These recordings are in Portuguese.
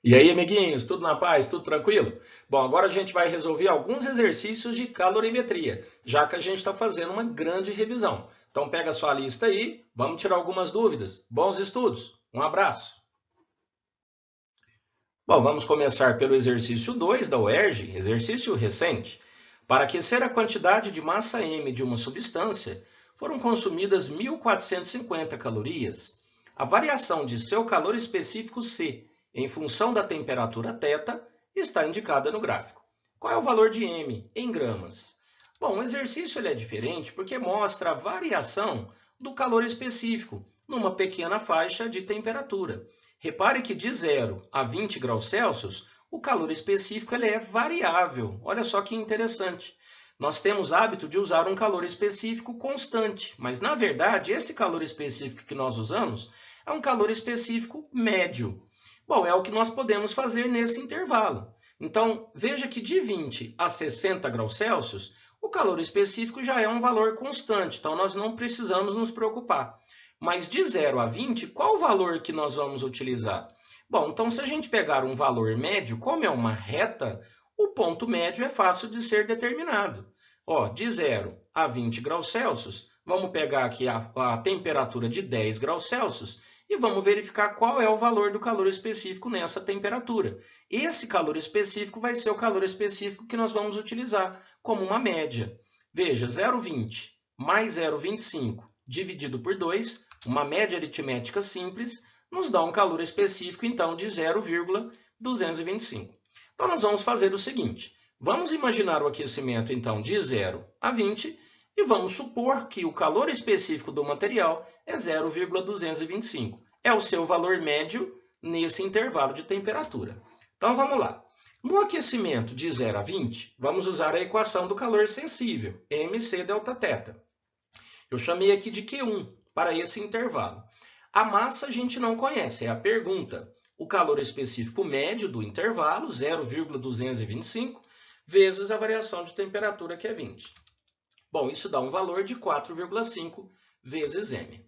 E aí, amiguinhos, tudo na paz, tudo tranquilo? Bom, agora a gente vai resolver alguns exercícios de calorimetria, já que a gente está fazendo uma grande revisão. Então pega a sua lista aí, vamos tirar algumas dúvidas. Bons estudos, um abraço. Bom, vamos começar pelo exercício 2 da UERJ, exercício recente. Para aquecer a quantidade de massa M de uma substância, foram consumidas 1.450 calorias. A variação de seu calor específico C, em função da temperatura θ, está indicada no gráfico. Qual é o valor de M em gramas? Bom, o exercício ele é diferente porque mostra a variação do calor específico numa pequena faixa de temperatura. Repare que de 0 a 20 graus Celsius, o calor específico ele é variável. Olha só que interessante. Nós temos hábito de usar um calor específico constante, mas na verdade esse calor específico que nós usamos é um calor específico médio. Bom, é o que nós podemos fazer nesse intervalo. Então, veja que de 20 a 60 graus Celsius, o calor específico já é um valor constante, então nós não precisamos nos preocupar. Mas de 0 a 20, qual o valor que nós vamos utilizar? Bom, então se a gente pegar um valor médio, como é uma reta, o ponto médio é fácil de ser determinado. Ó, de 0 a 20 graus Celsius, vamos pegar aqui a temperatura de 10 graus Celsius e vamos verificar qual é o valor do calor específico nessa temperatura. Esse calor específico vai ser o calor específico que nós vamos utilizar como uma média. Veja, 0,20 mais 0,25 dividido por 2, uma média aritmética simples, nos dá um calor específico, então, de 0,225. Então, nós vamos fazer o seguinte. Vamos imaginar o aquecimento, então, de 0 a 20 e vamos supor que o calor específico do material é 0,225. É o seu valor médio nesse intervalo de temperatura. Então, vamos lá. No aquecimento de 0 a 20, vamos usar a equação do calor sensível, mc Δθ. Eu chamei aqui de Q1 para esse intervalo. A massa a gente não conhece, é a pergunta. O calor específico médio do intervalo, 0,225, vezes a variação de temperatura, que é 20. Bom, isso dá um valor de 4,5 vezes M.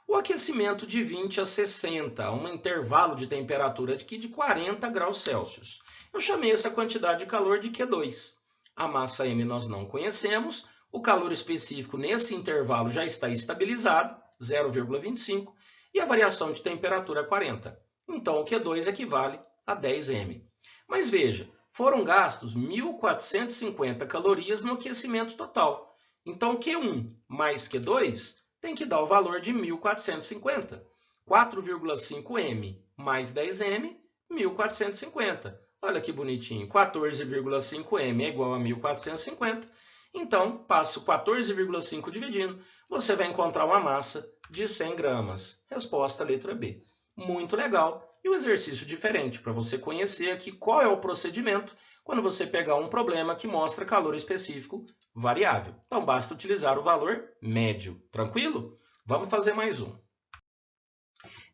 O aquecimento de 20 a 60, um intervalo de temperatura aqui de 40 graus Celsius. Eu chamei essa quantidade de calor de Q2. A massa M nós não conhecemos, o calor específico nesse intervalo já está estabilizado, 0,25, e a variação de temperatura é 40. Então, o Q2 equivale a 10 M. Mas veja, foram gastos 1.450 calorias no aquecimento total. Então, Q1 mais Q2 tem que dar o valor de 1.450. 4,5 M mais 10 M, 1.450. Olha que bonitinho, 14,5 M é igual a 1.450. Então, passo 14,5 dividindo, você vai encontrar uma massa de 100 gramas. Resposta letra B. Muito legal. E um exercício diferente para você conhecer aqui qual é o procedimento quando você pegar um problema que mostra calor específico variável. Então, basta utilizar o valor médio. Tranquilo? Vamos fazer mais um.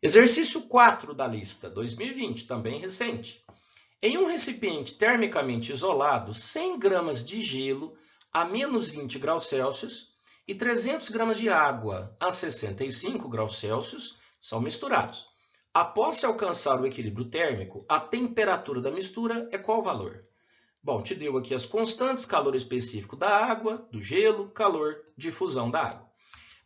Exercício 4 da lista, 2020, também recente. Em um recipiente termicamente isolado, 100 gramas de gelo a menos 20 graus Celsius e 300 gramas de água a 65 graus Celsius são misturados. Após se alcançar o equilíbrio térmico, a temperatura da mistura é qual valor? Bom, te deu aqui as constantes, calor específico da água, do gelo, calor de fusão da água.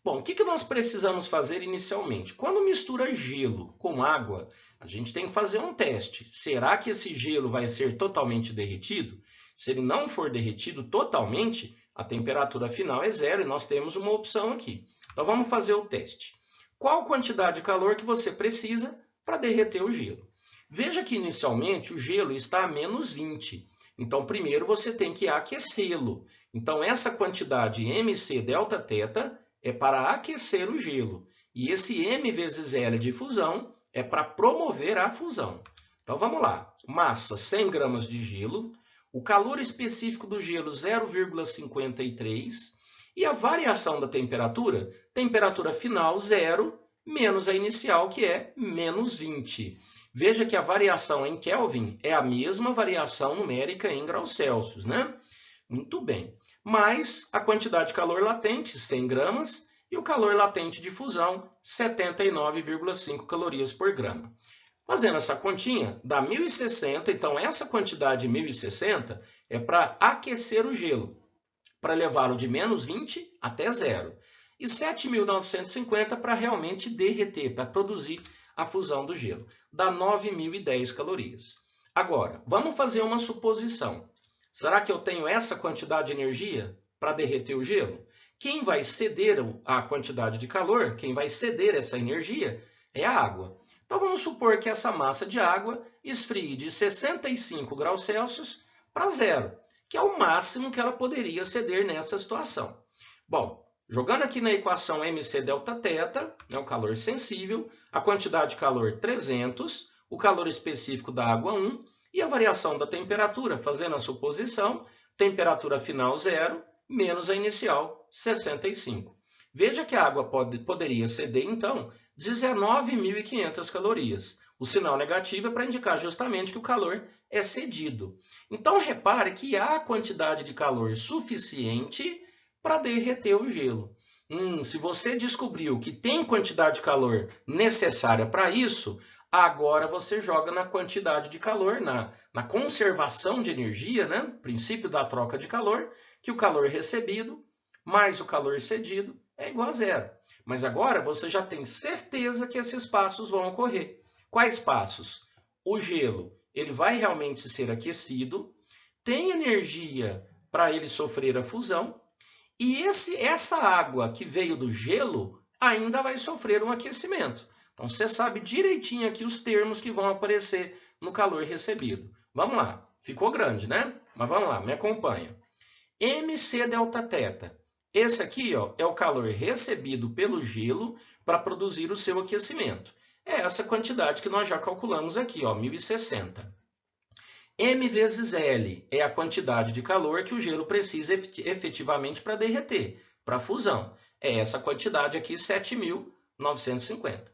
Bom, o que nós precisamos fazer inicialmente? Quando mistura gelo com água, a gente tem que fazer um teste. Será que esse gelo vai ser totalmente derretido? Se ele não for derretido totalmente, a temperatura final é 0 e nós temos uma opção aqui. Então, vamos fazer o teste. Qual quantidade de calor que você precisa para derreter o gelo? Veja que inicialmente o gelo está a menos 20. Então, primeiro você tem que aquecê-lo. Então, essa quantidade mc Δθ é para aquecer o gelo. E esse M vezes L de fusão é para promover a fusão. Então, vamos lá. Massa, 100 gramas de gelo. O calor específico do gelo, 0,53. E a variação da temperatura, temperatura final, 0, menos a inicial, que é menos 20. Veja que a variação em Kelvin é a mesma variação numérica em graus Celsius, né? Muito bem. Mais a quantidade de calor latente, 100 gramas, e o calor latente de fusão, 79,5 calorias por grama. Fazendo essa continha, dá 1060, então essa quantidade de 1060 é para aquecer o gelo, para levá-lo de menos 20 até zero. E 7.950 para realmente derreter, para produzir a fusão do gelo. Dá 9.010 calorias. Agora, vamos fazer uma suposição. Será que eu tenho essa quantidade de energia para derreter o gelo? Quem vai ceder a quantidade de calor, quem vai ceder essa energia, é a água. Então vamos supor que essa massa de água esfrie de 65 graus Celsius para zero, que é o máximo que ela poderia ceder nessa situação. Bom, jogando aqui na equação mc delta θ, o calor sensível, a quantidade de calor 300, o calor específico da água 1 e a variação da temperatura, fazendo a suposição, temperatura final zero, menos a inicial 65. Veja que a água poderia ceder, então, 19.500 calorias. O sinal negativo é para indicar justamente que o calor é cedido. Então, repare que há quantidade de calor suficiente para derreter o gelo. Se você descobriu que tem quantidade de calor necessária para isso, agora você joga na quantidade de calor, na conservação de energia, né? Princípio da troca de calor, que o calor recebido mais o calor cedido é igual a zero. Mas agora você já tem certeza que esses passos vão ocorrer. Quais passos? O gelo, ele vai realmente ser aquecido, tem energia para ele sofrer a fusão, e essa água que veio do gelo ainda vai sofrer um aquecimento. Então você sabe direitinho aqui os termos que vão aparecer no calor recebido. Vamos lá, ficou grande, né? Mas vamos lá, me acompanha. mc delta θ. Esse aqui, ó, é o calor recebido pelo gelo para produzir o seu aquecimento. É essa quantidade que nós já calculamos aqui, ó, 1060. M vezes L é a quantidade de calor que o gelo precisa efetivamente para derreter, para fusão. É essa quantidade aqui, 7.950.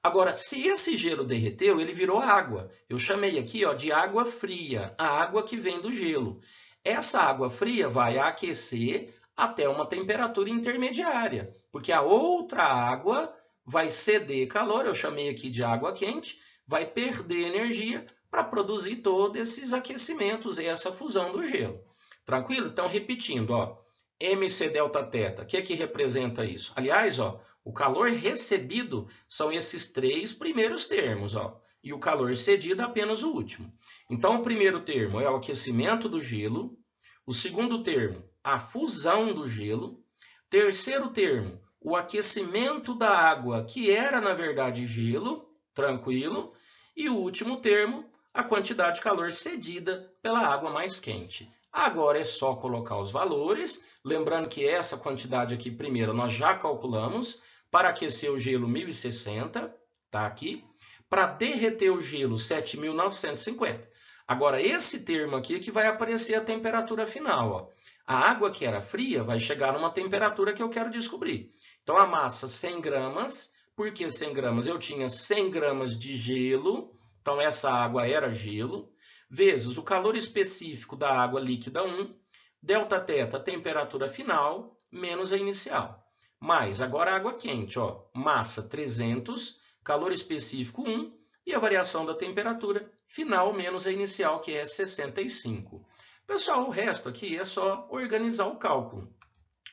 Agora, se esse gelo derreteu, ele virou água. Eu chamei aqui, ó, de água fria, a água que vem do gelo. Essa água fria vai aquecer até uma temperatura intermediária, porque a outra água vai ceder calor, eu chamei aqui de água quente, vai perder energia para produzir todos esses aquecimentos e essa fusão do gelo. Tranquilo? Então, repetindo, ó, mc delta θ, o que representa isso? Aliás, ó, o calor recebido são esses três primeiros termos, ó, e o calor cedido é apenas o último. Então, o primeiro termo é o aquecimento do gelo, o segundo termo, a fusão do gelo, terceiro termo, o aquecimento da água, que era, na verdade, gelo, tranquilo, e o último termo, a quantidade de calor cedida pela água mais quente. Agora é só colocar os valores, lembrando que essa quantidade aqui, primeiro, nós já calculamos, para aquecer o gelo 1060, tá aqui, para derreter o gelo 7.950. Agora, esse termo aqui é que vai aparecer a temperatura final, ó. A água que era fria vai chegar numa temperatura que eu quero descobrir. Então, a massa 100 gramas, por que 100 gramas? Eu tinha 100 gramas de gelo, então essa água era gelo, vezes o calor específico da água líquida 1, delta θ, a temperatura final, menos a inicial. Mais, agora a água quente, ó, massa 300, calor específico 1 e a variação da temperatura final menos a inicial, que é 65. Pessoal, o resto aqui é só organizar o cálculo.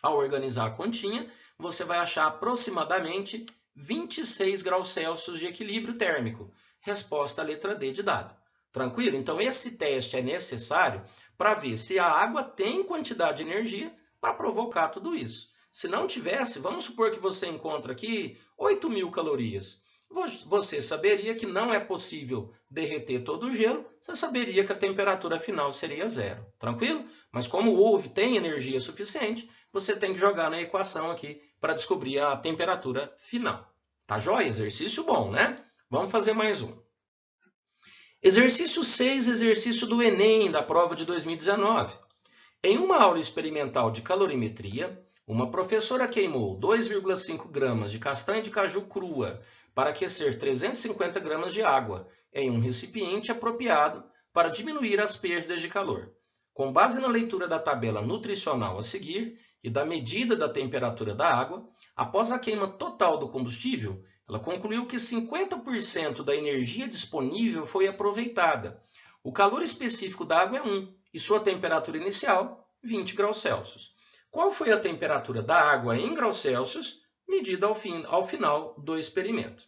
Ao organizar a continha, você vai achar aproximadamente 26 graus Celsius de equilíbrio térmico. Resposta à letra D de dado. Tranquilo? Então, esse teste é necessário para ver se a água tem quantidade de energia para provocar tudo isso. Se não tivesse, vamos supor que você encontra aqui 8.000 calorias. Você saberia que não é possível derreter todo o gelo, você saberia que a temperatura final seria zero. Tranquilo? Mas como tem energia suficiente, você tem que jogar na equação aqui para descobrir a temperatura final. Tá joia? Exercício bom, né? Vamos fazer mais um. Exercício 6, exercício do Enem, da prova de 2019. Em uma aula experimental de calorimetria, uma professora queimou 2,5 gramas de castanha de caju crua para aquecer 350 gramas de água em um recipiente apropriado para diminuir as perdas de calor. Com base na leitura da tabela nutricional a seguir e da medida da temperatura da água, após a queima total do combustível, Ela concluiu que 50% da energia disponível foi aproveitada. O calor específico da água é 1 e sua temperatura inicial, 20 graus Celsius. Qual foi a temperatura da água em graus Celsius medida ao final do experimento?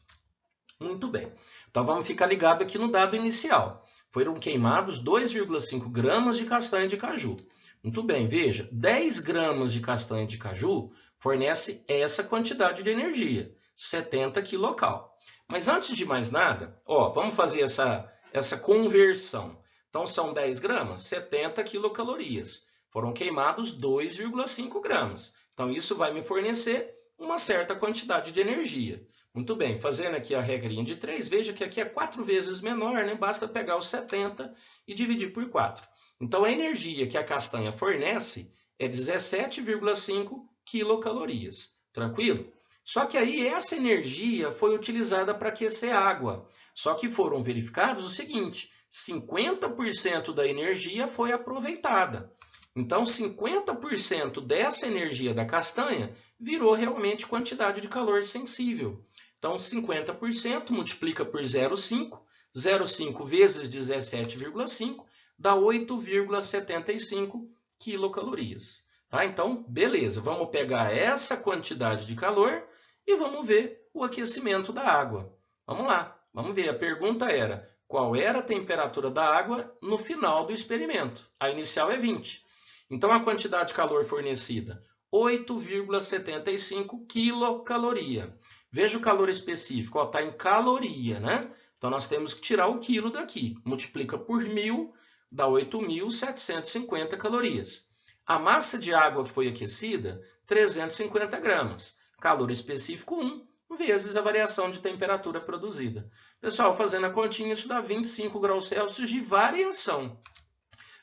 Muito bem. Então vamos ficar ligado aqui no dado inicial. Foram queimados 2,5 gramas de castanha de caju. Muito bem, veja, 10 gramas de castanha de caju fornece essa quantidade de energia, 70 kcal. Mas antes de mais nada, vamos fazer essa conversão. Então são 10 gramas, 70 quilocalorias. Foram queimados 2,5 gramas. Então isso vai me fornecer uma certa quantidade de energia. Muito bem, fazendo aqui a regrinha de 3, veja que aqui é 4 vezes menor, né? Basta pegar os 70 e dividir por 4. Então a energia que a castanha fornece é 17,5 quilocalorias. Tranquilo? Só que aí essa energia foi utilizada para aquecer a água. Só que foram verificados o seguinte, 50% da energia foi aproveitada. Então 50% dessa energia da castanha virou realmente quantidade de calor sensível. Então 50% multiplica por 0,5, 0,5 vezes 17,5 dá 8,75 quilocalorias. Tá? Então, beleza, vamos pegar essa quantidade de calor e vamos ver o aquecimento da água. Vamos lá, vamos ver. A pergunta era, qual era a temperatura da água no final do experimento? A inicial é 20. Então, a quantidade de calor fornecida, 8,75 quilocaloria. Veja o calor específico, está em caloria, né? Então, nós temos que tirar o quilo daqui. Multiplica por 1.000, dá 8.750 calorias. A massa de água que foi aquecida, 350 gramas. Calor específico 1, vezes a variação de temperatura produzida. Pessoal, fazendo a continha, isso dá 25 graus Celsius de variação.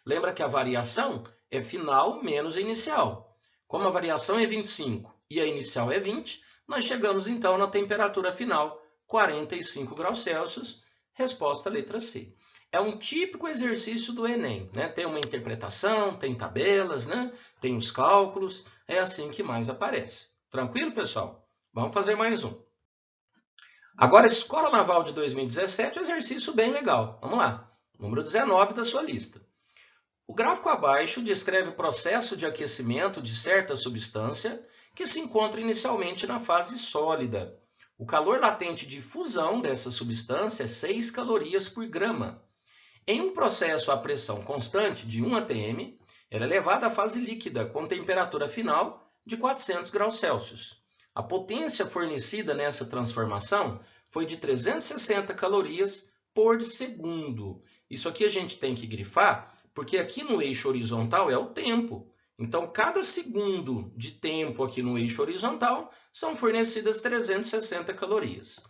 Lembra que a variação é final menos a inicial. Como a variação é 25 e a inicial é 20, nós chegamos então na temperatura final, 45 graus Celsius, resposta letra C. É um típico exercício do Enem, né? Tem uma interpretação, tem tabelas, né? Tem os cálculos, é assim que mais aparece. Tranquilo, pessoal? Vamos fazer mais um. Agora, Escola Naval de 2017, exercício bem legal. Vamos lá, número 19 da sua lista. O gráfico abaixo descreve o processo de aquecimento de certa substância que se encontra inicialmente na fase sólida. O calor latente de fusão dessa substância é 6 calorias por grama. Em um processo a pressão constante de 1 atm, ela é levada à fase líquida com temperatura final de 400 graus Celsius. A potência fornecida nessa transformação foi de 360 calorias por segundo. Isso aqui a gente tem que grifar, porque aqui no eixo horizontal é o tempo. Então, cada segundo de tempo aqui no eixo horizontal são fornecidas 360 calorias.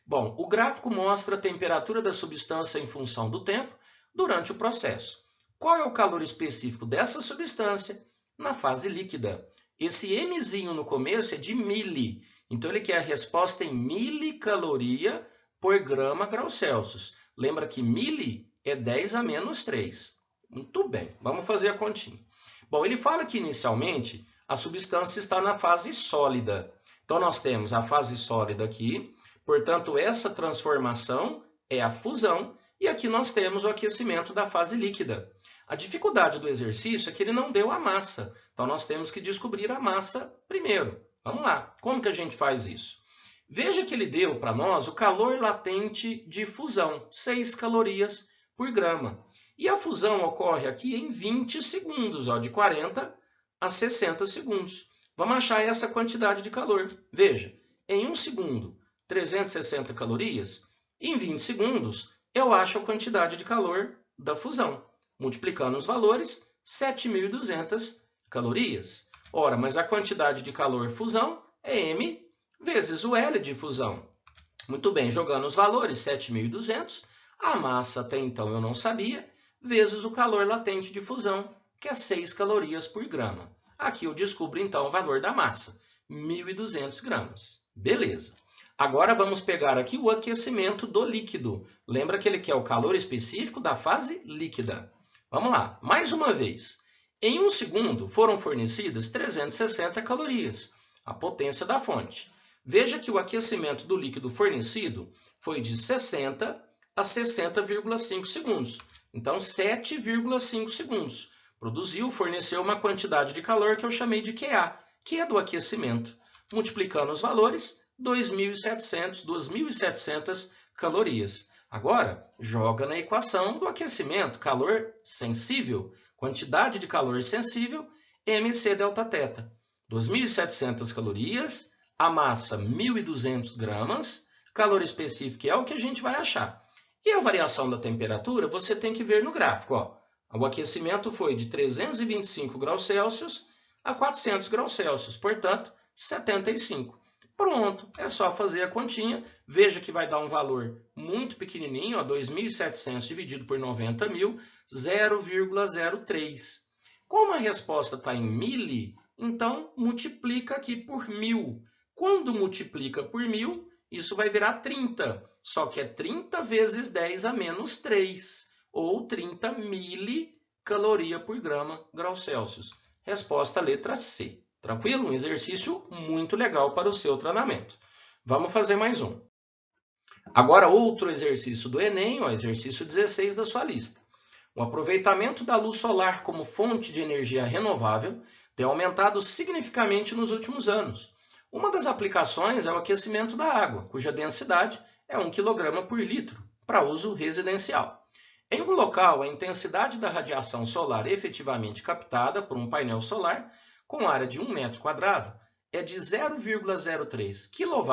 Bom, o gráfico mostra a temperatura da substância em função do tempo durante o processo. Qual é o calor específico dessa substância na fase líquida? Esse Mzinho no começo é de mili, então ele quer a resposta em milicaloria por grama graus Celsius. Lembra que mili é 10 a menos 3. Muito bem, vamos fazer a continha. Bom, ele fala que inicialmente a substância está na fase sólida. Então nós temos a fase sólida aqui, portanto essa transformação é a fusão, e aqui nós temos o aquecimento da fase líquida. A dificuldade do exercício é que ele não deu a massa, então nós temos que descobrir a massa primeiro. Vamos lá, como que a gente faz isso? Veja que ele deu para nós o calor latente de fusão, 6 calorias por grama. E a fusão ocorre aqui em 20 segundos, de 40 a 60 segundos. Vamos achar essa quantidade de calor. Veja, em 1 segundo, 360 calorias, em 20 segundos, eu acho a quantidade de calor da fusão. Multiplicando os valores, 7.200 calorias. Ora, mas a quantidade de calor fusão é M vezes o L de fusão. Muito bem, jogando os valores, 7.200, a massa até então eu não sabia, vezes o calor latente de fusão, que é 6 calorias por grama. Aqui eu descubro então o valor da massa, 1.200 gramas. Beleza. Agora vamos pegar aqui o aquecimento do líquido. Lembra que ele quer o calor específico da fase líquida. Vamos lá, mais uma vez. Em 1 segundo foram fornecidas 360 calorias, a potência da fonte. Veja que o aquecimento do líquido fornecido foi de 60 a 60,5 segundos. Então, 7,5 segundos. Produziu, forneceu uma quantidade de calor que eu chamei de QA, que é do aquecimento. Multiplicando os valores, 2.700 calorias. Agora, joga na equação do aquecimento, calor sensível, quantidade de calor sensível, mc Δθ. 2.700 calorias, a massa 1.200 gramas, calor específico é o que a gente vai achar. E a variação da temperatura você tem que ver no gráfico. Ó. O aquecimento foi de 325 graus Celsius a 400 graus Celsius, portanto, 75. Pronto, é só fazer a continha. Veja que vai dar um valor muito pequenininho, 2.700 dividido por 90.000, 0,03. Como a resposta está em mili, então multiplica aqui por 1.000. Quando multiplica por 1.000, isso vai virar 30. Só que é 30 vezes 10 a menos 3, ou 30 milicaloria por grau Celsius. Resposta letra C. Tranquilo? Um exercício muito legal para o seu treinamento. Vamos fazer mais um. Agora, outro exercício do Enem, exercício 16 da sua lista. O aproveitamento da luz solar como fonte de energia renovável tem aumentado significativamente nos últimos anos. Uma das aplicações é o aquecimento da água, cuja densidade é 1 kg por litro, para uso residencial. Em um local, a intensidade da radiação solar efetivamente captada por um painel solar com área de 1 metro quadrado é de 0,03 kW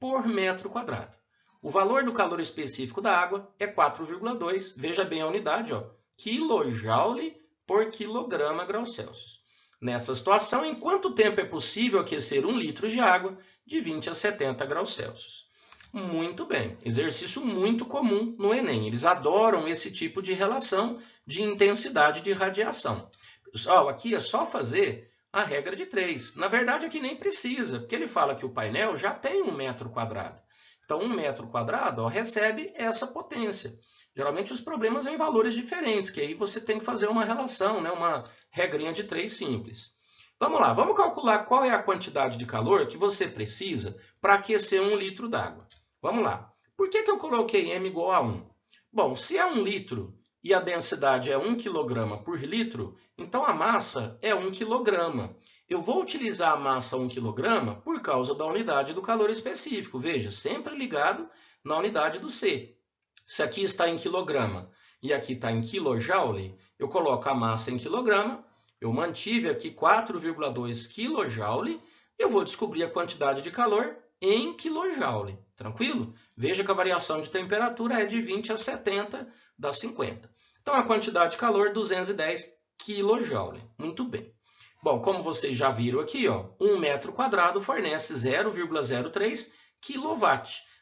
por metro quadrado. O valor do calor específico da água é 4,2, veja bem a unidade, kJ por quilograma grau Celsius. Nessa situação, em quanto tempo é possível aquecer 1 litro de água de 20 a 70 graus Celsius? Muito bem, exercício muito comum no Enem. Eles adoram esse tipo de relação de intensidade de radiação. Pessoal, aqui é só fazer a regra de 3. Na verdade, aqui nem precisa, porque ele fala que o painel já tem 1 metro quadrado. Então, 1 metro quadrado recebe essa potência. Geralmente, os problemas vêm em valores diferentes, que aí você tem que fazer uma relação, uma regrinha de 3 simples. Vamos lá, vamos calcular qual é a quantidade de calor que você precisa para aquecer 1 litro d'água. Vamos lá. Por que eu coloquei m igual a 1? Bom, se é 1 litro e a densidade é 1 kg por litro, então a massa é 1 kg. Eu vou utilizar a massa 1 kg por causa da unidade do calor específico. Veja, sempre ligado na unidade do C. Se aqui está em quilograma e aqui está em quilojoule, eu coloco a massa em quilograma, eu mantive aqui 4,2 kJ, eu vou descobrir a quantidade de calor em kJ. Tranquilo? Veja que a variação de temperatura é de 20 a 70, dá 50. Então, a quantidade de calor, 210 kJ. Muito bem. Bom, como vocês já viram aqui, 1 metro quadrado fornece 0,03 kW.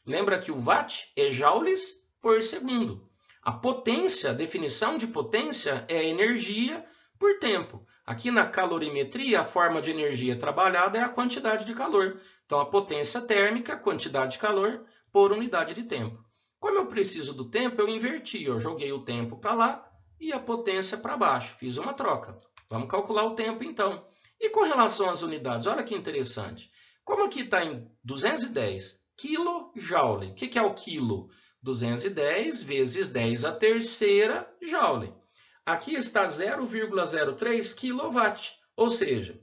Lembra que o watt é joules por segundo. A potência, a definição de potência é energia por tempo. Aqui na calorimetria, a forma de energia trabalhada é a quantidade de calor. Então, a potência térmica, quantidade de calor, por unidade de tempo. Como eu preciso do tempo, eu inverti. Eu joguei o tempo para lá e a potência para baixo. Fiz uma troca. Vamos calcular o tempo, então. E com relação às unidades, olha que interessante. Como aqui está em 210 kJ, o que é o quilo? 210 vezes 10 a terceira joule. Aqui está 0,03 kW, ou seja,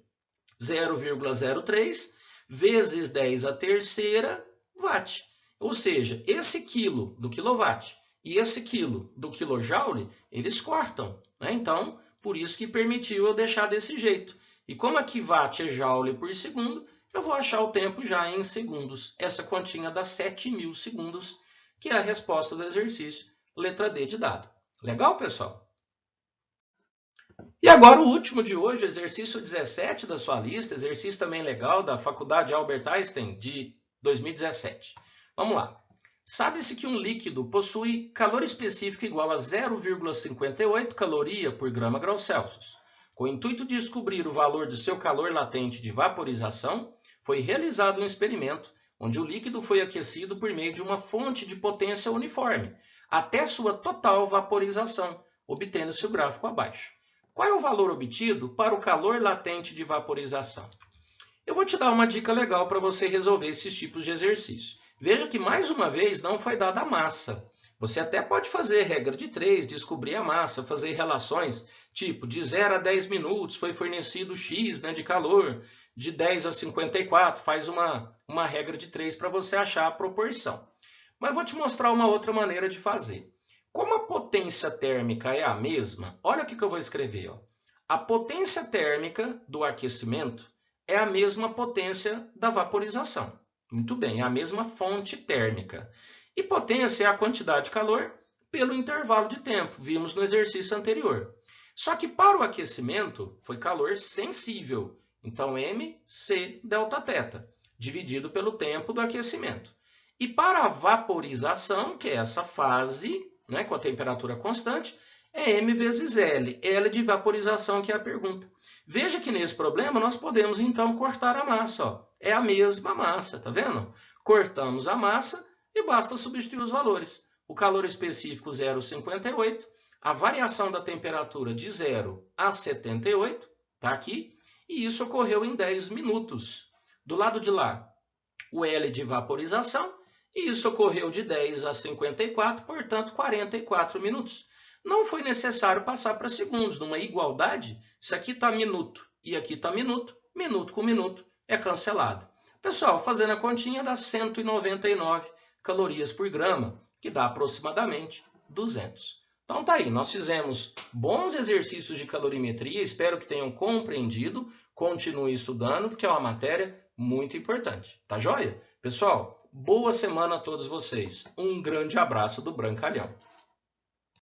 0,03 vezes 10 a terceira watt. Ou seja, esse quilo do quilowatt e esse quilo do quilojoule, eles cortam. Então, por isso que permitiu eu deixar desse jeito. E como aqui watt é joule por segundo, eu vou achar o tempo já em segundos. Essa continha dá 7.000 segundos, que é a resposta do exercício, letra D de dado. Legal, pessoal? E agora o último de hoje, exercício 17 da sua lista, exercício também legal da Faculdade Albert Einstein de 2017. Vamos lá. Sabe-se que um líquido possui calor específico igual a 0,58 caloria por grau Celsius. Com o intuito de descobrir o valor do seu calor latente de vaporização, foi realizado um experimento onde o líquido foi aquecido por meio de uma fonte de potência uniforme, até sua total vaporização, obtendo-se o gráfico abaixo. Qual é o valor obtido para o calor latente de vaporização? Eu vou te dar uma dica legal para você resolver esses tipos de exercício. Veja que, mais uma vez, não foi dada a massa. Você até pode fazer regra de 3, descobrir a massa, fazer relações, tipo, de 0 a 10 minutos foi fornecido X, né, de calor, de 10 a 54, faz uma regra de 3 para você achar a proporção. Mas vou te mostrar uma outra maneira de fazer. Como a potência térmica é a mesma, olha o que eu vou escrever. Ó. A potência térmica do aquecimento é a mesma potência da vaporização. Muito bem, é a mesma fonte térmica. E potência é a quantidade de calor pelo intervalo de tempo, vimos no exercício anterior. Só que para o aquecimento foi calor sensível, então mc ΔT, dividido pelo tempo do aquecimento. E para a vaporização, que é essa fase, né, com a temperatura constante, é M vezes L. L de vaporização, que é a pergunta. Veja que nesse problema nós podemos então cortar a massa. Ó. É a mesma massa, tá vendo? Cortamos a massa e basta substituir os valores. O calor específico 0,58, a variação da temperatura de 0 a 78, tá aqui, e isso ocorreu em 10 minutos. Do lado de lá, o L de vaporização, e isso ocorreu de 10 a 54, portanto 44 minutos. Não foi necessário passar para segundos. Numa igualdade, se aqui está minuto e aqui está minuto, minuto com minuto é cancelado. Pessoal, fazendo a continha dá 199 calorias por grama, que dá aproximadamente 200. Então tá aí, nós fizemos bons exercícios de calorimetria, espero que tenham compreendido, continue estudando, porque é uma matéria muito importante. Tá joia? Pessoal, boa semana a todos vocês. Um grande abraço do Brancalhão.